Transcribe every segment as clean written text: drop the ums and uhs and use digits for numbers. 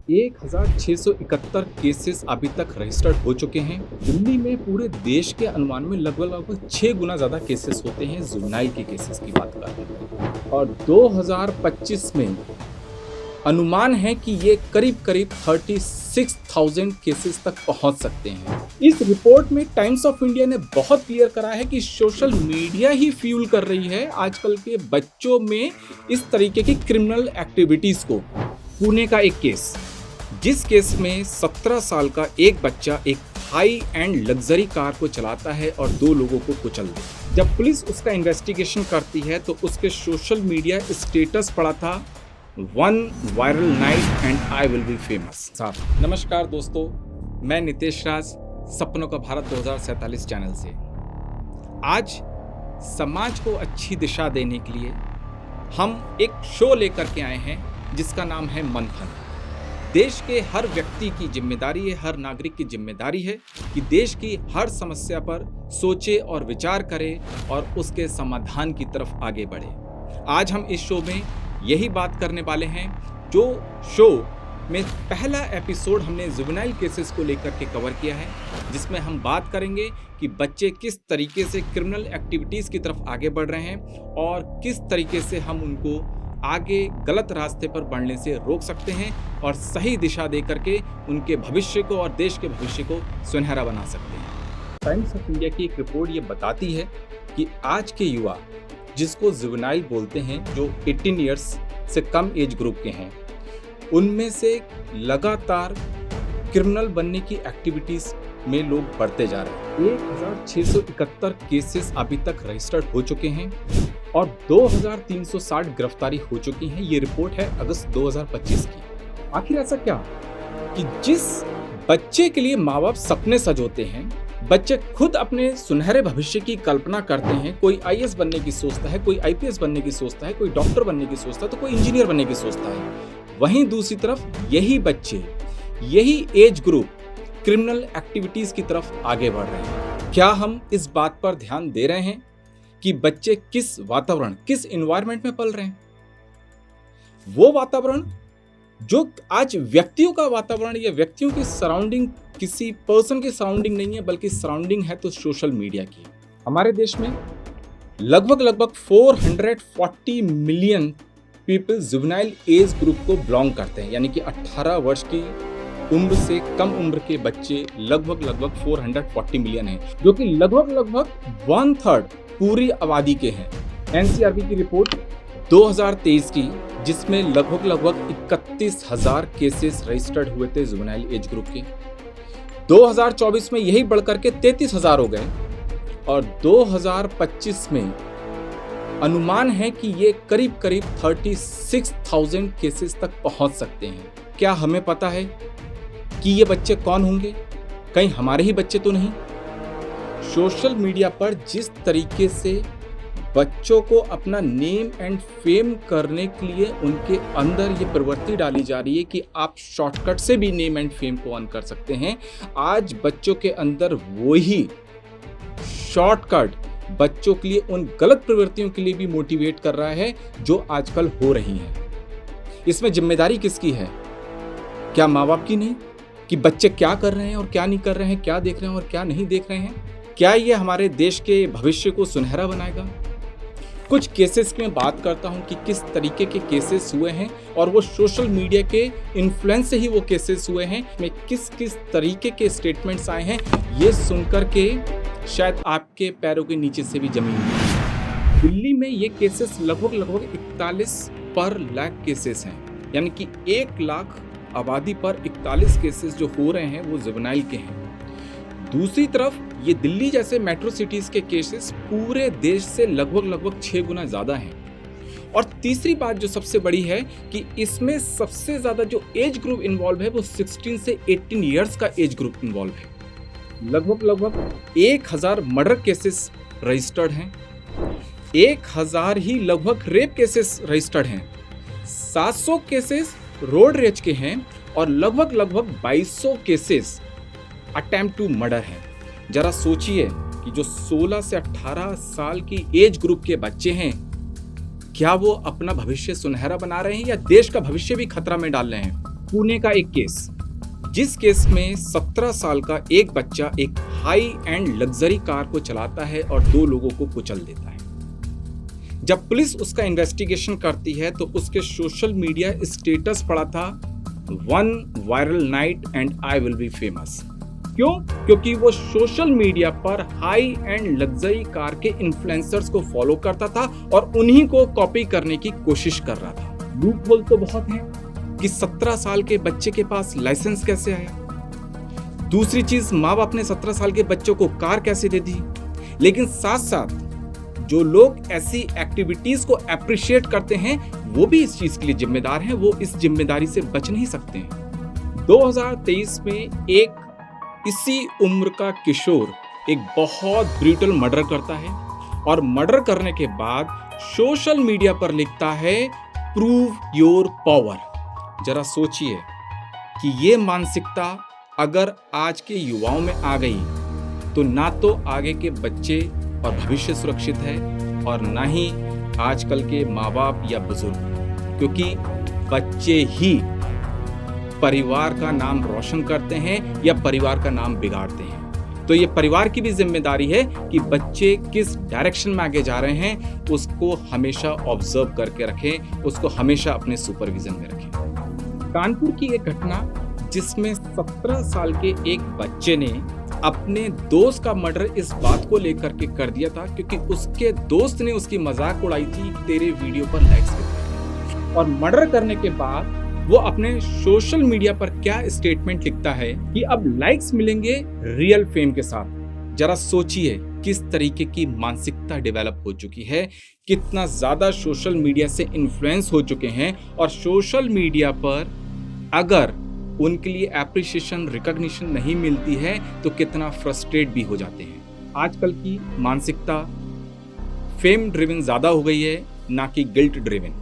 1671 cases अभी तक registered हो चुके हैं। दिल्ली में पूरे देश के अनुमान में लगभग 6 गुना ज़्यादा केसेस होते हैं जुवेनाइल के केसेस की बात कर रहे हैं। और 2025 में अनुमान है कि ये करीब 36,000 केसेस तक पहुंच सकते हैं। इस रिपोर्ट में टाइम्स ऑफ इंडिया ने बहुत क्लियर करा है कि सोशल मीडिया ही फ्यूल कर रही है आजकल के बच्चों में इस तरीके की क्रिमिनल एक्टिविटीज को। पुणे का एक केस, जिस केस में 17 साल का एक बच्चा एक हाई एंड लग्जरी कार को चलाता है और 2 लोगों को कुचल देता है। जब पुलिस उसका इन्वेस्टिगेशन करती है तो उसके सोशल मीडिया स्टेटस पड़ा था 1 viral night and I will be famous. नमस्कार दोस्तों, मैं नितेश राज, सपनों का भारत 2047 चैनल से। आज समाज को अच्छी दिशा देने के लिए हम एक शो लेकर के आए हैं जिसका नाम है मंथन। देश के हर व्यक्ति की जिम्मेदारी है, हर नागरिक की जिम्मेदारी है कि देश की हर समस्या पर सोचे और विचार करे और उसके समाधान की तरफ आगे बढ़े। आज हम इस शो में यही बात करने वाले हैं। जो शो में पहला एपिसोड हमने जुवेनाइल केसेस को लेकर के कवर किया है, जिसमें हम बात करेंगे कि बच्चे किस तरीके से क्रिमिनल एक्टिविटीज़ की तरफ आगे बढ़ रहे हैं और किस तरीके से हम उनको आगे गलत रास्ते पर बढ़ने से रोक सकते हैं और सही दिशा दे करके उनके भविष्य को और देश के भविष्य को सुनहरा बना सकते हैं। टाइम्स ऑफ इंडिया की एक रिपोर्ट ये बताती है कि आज के युवा, जिसको जुवेनाइल बोलते हैं, जो 18 इयर्स से कम एज ग्रुप के हैं, उनमें से लगातार क्रिमिनल बनने की एक्टिविटीज़ में लोग बढ़ते जा रहे हैं। 1671 केसेस अभी तक रजिस्टर्ड हो चुके हैं और 2360 गिरफ्तारी हो चुकी हैं। ये रिपोर्ट है अगस्त 2025 की। आखिर ऐसा क्या कि जिस बच्चे के लिए माँ बाप सपने सजोते हैं, बच्चे खुद अपने सुनहरे भविष्य की कल्पना करते हैं, कोई आईएएस बनने की सोचता है, कोई आईपीएस बनने की सोचता है, कोई डॉक्टर बनने की सोचता है, तो कोई इंजीनियर बनने की सोचता है। वहीं दूसरी तरफ यही बच्चे, यही एज ग्रुप क्रिमिनल एक्टिविटीज की तरफ आगे बढ़ रहे हैं। क्या हम इस बात पर ध्यान दे रहे हैं कि बच्चे किस वातावरण, किस एनवायरनमेंट में पल रहे हैं? वो वातावरण जो आज व्यक्तियों का वातावरण या व्यक्तियों की सराउंडिंग किसी पर्सन की सराउंडिंग नहीं है, बल्कि सराउंडिंग है तो सोशल मीडिया की। हमारे देश में लगभग 440 million people juvenile age group को बिलोंग करते हैं, यानी कि 18 वर्ष की उम्र से कम उम्र के बच्चे लगभग 440 मिलियन हैं, जो कि लगभग 1/3 पूरी आबादी के हैं। एनसीआरबी की रिपोर्ट 2023 की, जिसमें लगभग 31,000 केसेस रजिस्टर्ड हुए थे जुवेनाइल एज ग्रुप के। 2024 में यही बढ़कर के 33,000 हो गए और 2025 में अनुमान है कि ये करीब 36,000 केसेस तक पहुंच सकते हैं। क्या हमें पता है कि ये बच्चे कौन होंगे? कहीं हमारे ही बच्चे तो नहीं? सोशल मीडिया पर जिस तरीके से बच्चों को अपना नेम एंड फेम करने के लिए उनके अंदर ये प्रवृत्ति डाली जा रही है कि आप शॉर्टकट से भी नेम एंड फेम को अर्न कर सकते हैं, आज बच्चों के अंदर वही शॉर्टकट बच्चों के लिए उन गलत प्रवृत्तियों के लिए भी मोटिवेट कर रहा है जो आजकल हो रही हैं। इसमें जिम्मेदारी किसकी है? क्या माँ बाप की नहीं कि बच्चे क्या कर रहे हैं और क्या नहीं कर रहे हैं, क्या देख रहे हैं और क्या नहीं देख रहे हैं? क्या ये हमारे देश के भविष्य को सुनहरा बनाएगा? कुछ केसेस की मैं बात करता हूं कि किस तरीके के केसेस हुए हैं और वो सोशल मीडिया के इन्फ्लुएंस से ही वो केसेस हुए हैं। में किस किस तरीके के स्टेटमेंट्स आए हैं, ये सुनकर के शायद आपके पैरों के नीचे से भी जमीन गिरे। दिल्ली में ये केसेस लगभग 41 पर लाख केसेस हैं, यानी कि 1 लाख आबादी पर 41 केसेस जो हो रहे हैं वो जुवेनाइल के हैं। दूसरी तरफ ये दिल्ली जैसे मेट्रो सिटीज के केसेस पूरे देश से लगभग 6 गुना ज़्यादा हैं। और तीसरी बात जो सबसे बड़ी है कि इसमें सबसे ज़्यादा जो एज ग्रुप इन्वॉल्व है वो 16 से 18 इयर्स का एज ग्रुप इन्वॉल्व है। लगभग 1000 मर्डर केसेस रजिस्टर्ड हैं, 1000 ही लगभग रेप केसेस रजिस्टर्ड हैं, 700 केसेस रोड रेज के हैं और लगभग 2200 केसेस अटेम्प्ट टू मर्डर हैं। जरा सोचिए कि जो 16 से 18 साल की एज ग्रुप के बच्चे हैं, क्या वो अपना भविष्य सुनहरा बना रहे हैं या देश का भविष्य भी खतरा में डाल रहे हैं? पुणे का एक केस, जिस केस में 17 साल का एक बच्चा एक हाई एंड लग्जरी कार को चलाता है और 2 लोगों को कुचल देता है। जब पुलिस उसका इन्वेस्टिगेशन करती है तो उसके सोशल मीडिया स्टेटस पड़ा था 1 viral night and I will be famous. क्यों? क्योंकि वो सोशल मीडिया पर हाई एंड लग्जरी कार के इन्फ्लुएंसर्स को फॉलो करता था और उन्हीं को कॉपी करने की कोशिश कर रहा था। लूप होल तो बहुत है कि 17 साल के बच्चे के पास लाइसेंस कैसे आया। दूसरी चीज, माँ बाप ने 17 साल के बच्चों को कार कैसे दे दी। लेकिन साथ साथ जो लोग ऐसी एक्टिविटीज को अप्रिशिएट करते हैं वो भी इस चीज के लिए जिम्मेदार हैं, वो इस जिम्मेदारी से बच नहीं सकते हैं। 2023 में एक इसी उम्र का किशोर एक बहुत ब्रूटल मर्डर करता है और मर्डर करने के बाद सोशल मीडिया पर लिखता है प्रूव योर पावर। जरा सोचिए कि ये मानसिकता अगर आज के युवाओं में आ गई तो ना तो आगे के बच्चे और भविष्य सुरक्षित है और ना ही आजकल के माँ बाप या बुजुर्ग, क्योंकि बच्चे ही परिवार का नाम रोशन करते हैं या परिवार का नाम बिगाड़ते हैं। तो ये परिवार की भी जिम्मेदारी है कि बच्चे किस डायरेक्शन में आगे जा रहे हैं उसको हमेशा ऑब्जर्व करके रखें, उसको हमेशा अपने सुपरविजन में रखें। कानपुर की एक घटना जिसमें 17 साल के एक बच्चे ने अपने दोस्त का मर्डर इस बात को लेकर के कर दिया था क्योंकि उसके दोस्त ने उसकी मजाक उड़ाई थी, तेरे वीडियो पर लाइक्स कितने। और मर्डर करने के बाद वो अपने सोशल मीडिया पर क्या स्टेटमेंट लिखता है कि अब लाइक्स मिलेंगे रियल फेम के साथ। जरा सोचिए किस तरीके की मानसिकता डेवलप हो चुकी है, कितना ज्यादा सोशल मीडिया से इन्फ्लुएंस हो चुके हैं और सोशल मीडिया पर अगर उनके लिए एप्रिसिएशन, रिकॉग्निशन नहीं मिलती है तो कितना फ्रस्ट्रेट भी हो जाते हैं। आजकल की मानसिकता फेम ड्रिवन ज्यादा हो गई है, ना कि गिल्ट ड्रिवन।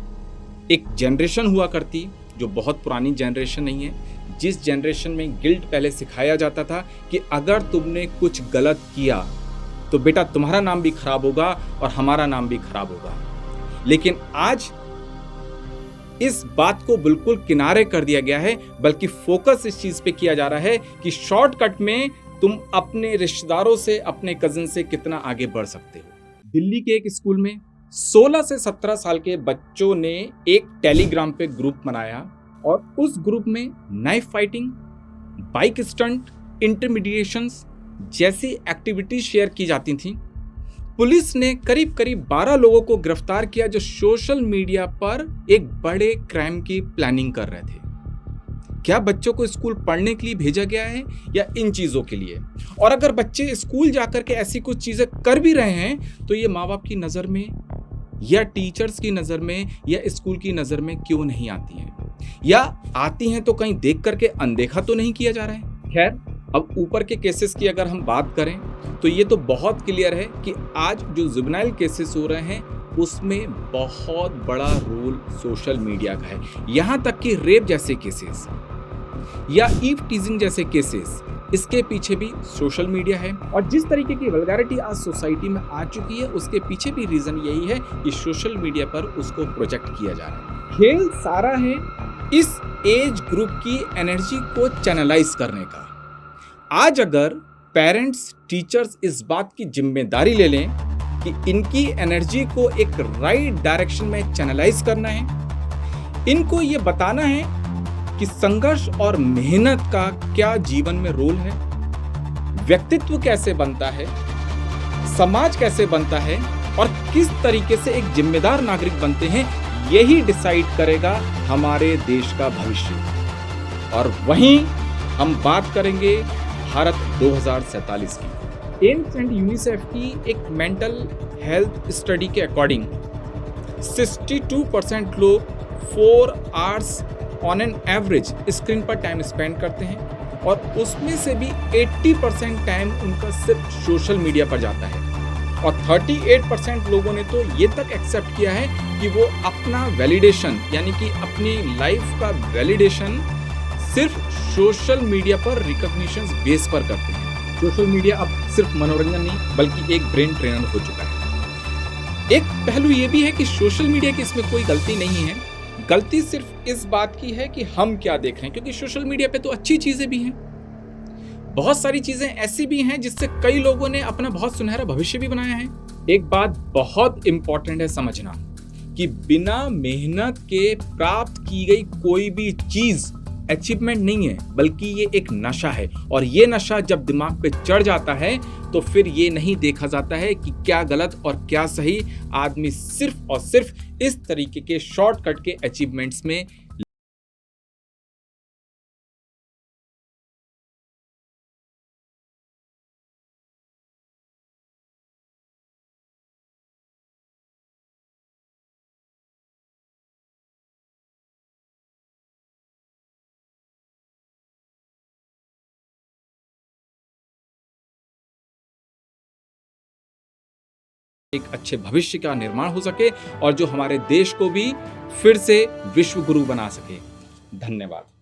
एक जनरेशन हुआ करती जो बहुत पुरानी जनरेशन नहीं है, जिस जनरेशन में गिल्ट पहले सिखाया जाता था कि अगर तुमने कुछ गलत किया तो बेटा तुम्हारा नाम भी खराब होगा और हमारा नाम भी खराब होगा। लेकिन आज इस बात को बिल्कुल किनारे कर दिया गया है, बल्कि फोकस इस चीज पे किया जा रहा है कि शॉर्टकट में तुम अपने रिश्तेदारों से, अपने कजिन से कितना आगे बढ़ सकते हो। दिल्ली के एक स्कूल में 16 से 17 साल के बच्चों ने एक टेलीग्राम पे ग्रुप बनाया और उस ग्रुप में नाइफ फाइटिंग, बाइक स्टंट, इंटरमीडिएशंस जैसी एक्टिविटीज शेयर की जाती थी। पुलिस ने करीब 12 लोगों को गिरफ्तार किया जो सोशल मीडिया पर एक बड़े क्राइम की प्लानिंग कर रहे थे। क्या बच्चों को स्कूल पढ़ने के लिए भेजा गया है या इन चीजों के लिए? और अगर बच्चे स्कूल जाकर के ऐसी कुछ चीजें कर भी रहे हैं तो ये माँ बाप की नजर में या टीचर्स की नजर में या स्कूल की नजर में क्यों नहीं आती हैं? या आती हैं तो कहीं देख करके अनदेखा तो नहीं किया जा रहा है? खैर, अब ऊपर के केसेस की अगर हम बात करें तो ये तो बहुत क्लियर है कि आज जो जुवेनाइल केसेस हो रहे हैं उसमें बहुत बड़ा रोल सोशल मीडिया का है। यहाँ तक कि रेप जैसे केसेस या ईव टीजिंग जैसे केसेस, इसके पीछे भी सोशल मीडिया है। और जिस तरीके की वल्गैरिटी आज सोसाइटी में आ चुकी है उसके पीछे भी रीजन यही है कि सोशल मीडिया पर उसको प्रोजेक्ट किया जा रहा है। खेल सारा है इस एज ग्रुप की एनर्जी को चैनलाइज करने का। आज अगर पेरेंट्स, टीचर्स इस बात की जिम्मेदारी ले लें कि इनकी एनर्जी को एक राइट डायरेक्शन में चैनलाइज करना है, इनको ये बताना है कि संघर्ष और मेहनत का क्या जीवन में रोल है, व्यक्तित्व कैसे बनता है, समाज कैसे बनता है और किस तरीके से एक जिम्मेदार नागरिक बनते हैं, यही डिसाइड करेगा हमारे देश का भविष्य। और वहीं हम बात करेंगे भारत 2047 की। एम्स एंड यूनिसेफ की एक मेंटल हेल्थ स्टडी के अकॉर्डिंग 62% लोग 4 hours on an average screen पर टाइम स्पेंड करते हैं और उसमें से भी 80% टाइम उनका सिर्फ सोशल मीडिया पर जाता है। और 38% लोगों ने तो ये तक एक्सेप्ट किया है कि वो अपना वैलिडेशन यानी कि अपनी लाइफ का वैलिडेशन सिर्फ सोशल मीडिया पर रिकॉग्निशन बेस पर करते हैं। सोशल मीडिया अब सिर्फ मनोरंजन नहीं बल्कि एक ब्रेन ट्रेनर हो चुका है। एक पहलू ये भी है कि सोशल मीडिया की इसमें कोई गलती नहीं है, गलती सिर्फ इस बात की है कि हम क्या देख रहे हैं, क्योंकि सोशल मीडिया पे तो अच्छी चीजें भी हैं, बहुत सारी चीजें ऐसी भी हैं जिससे कई लोगों ने अपना बहुत सुनहरा भविष्य भी बनाया है। एक बात बहुत इंपॉर्टेंट है समझना कि बिना मेहनत के प्राप्त की गई कोई भी चीज अचीवमेंट नहीं है, बल्कि ये एक नशा है। और ये नशा जब दिमाग पे चढ़ जाता है तो फिर ये नहीं देखा जाता है कि क्या गलत और क्या सही। आदमी सिर्फ और सिर्फ इस तरीके के शॉर्टकट के अचीवमेंट्स में एक अच्छे भविष्य का निर्माण हो सके और जो हमारे देश को भी फिर से विश्व गुरु बना सके। धन्यवाद।